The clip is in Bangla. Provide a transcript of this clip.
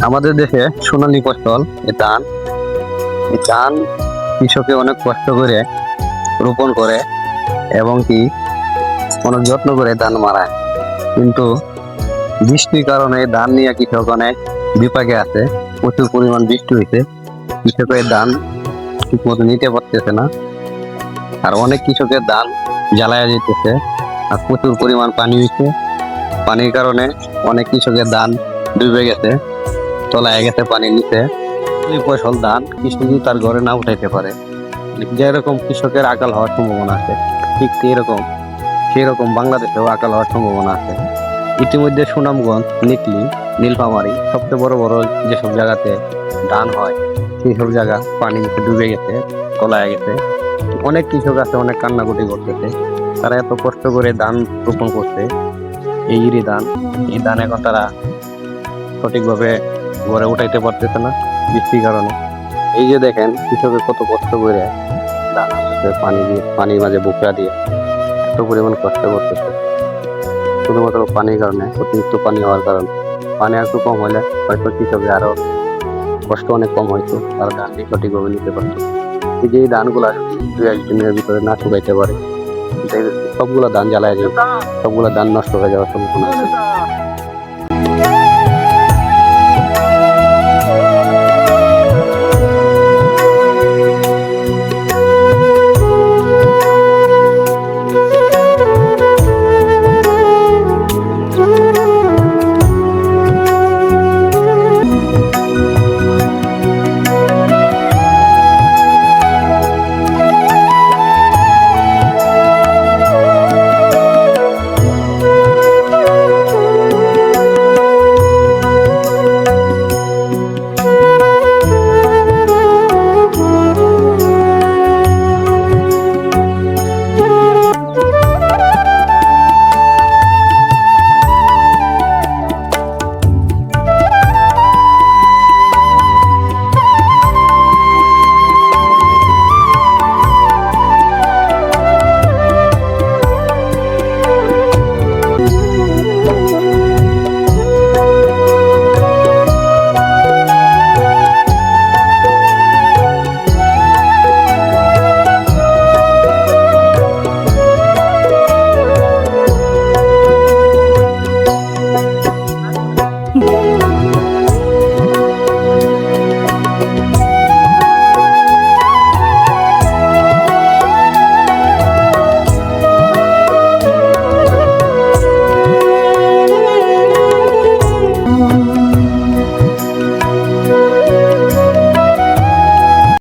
আমাদের দেশে সোনালী ফসল ধান। এই ধান কৃষকে অনেক কষ্ট করে রোপণ করে এবং কি অনেক যত্ন করে ধান মারায়, কিন্তু বৃষ্টির কারণে ধান নিয়ে কৃষক অনেক বিপাকে আছে। প্রচুর পরিমাণ বৃষ্টি হয়েছে, কৃষকের ধান ঠিক মতো নিতে পারতেছে না। আর অনেক কৃষকের ধান জ্বালায়া যেতেছে। আর প্রচুর পরিমাণ পানি হয়েছে, পানির কারণে অনেক কৃষকের ধান ডুবে গেছে, তলায় গেছে পানির নিচে। এই ফসল ধান কৃষক যদি তার ঘরে না উঠাইতে পারে, যেরকম কৃষকের আকাল হওয়ার সম্ভাবনা আছে, ঠিক সেরকম বাংলাদেশেও আকাল হওয়ার সম্ভাবনা আছে। ইতিমধ্যে সুনামগঞ্জ, নিকলি, নীলফামারী সবচেয়ে বড় বড় যেসব জায়গাতে ধান হয়, সেই সব জায়গা পানি নিচে ডুবে গেছে, তলায় গেছে। অনেক কৃষক আছে, অনেক কান্নাকুটি করতেছে। তারা এত কষ্ট করে ধান রোপণ করছে, এই ইরি ধান, এই ধান এখন তারা সঠিকভাবে ঘরে উঠাইতে পারতেছে না বৃষ্টির কারণে। এই যে দেখেন কৃষকের কত কষ্ট করে ধান আসতেছে, পানি দিয়ে, পানির মাঝে বুকরা দিয়ে এত পরিমাণ কষ্ট করতেছে, শুধুমাত্র পানির কারণে, অতিরিক্ত পানি হওয়ার কারণে। পানি একটু কম হলে হয়তো কৃষকের আরো কষ্ট অনেক কম হইতো, তারা ধানটি সঠিকভাবে নিতে পারতো। এই যে এই ধানগুলা যদি দু একদিনের ভিতরে না শুকাইতে পারে, সবগুলা ধান জ্বালায় যাবে, সবগুলা ধান নষ্ট হয়ে যাওয়ার সম্ভাবনা আছে।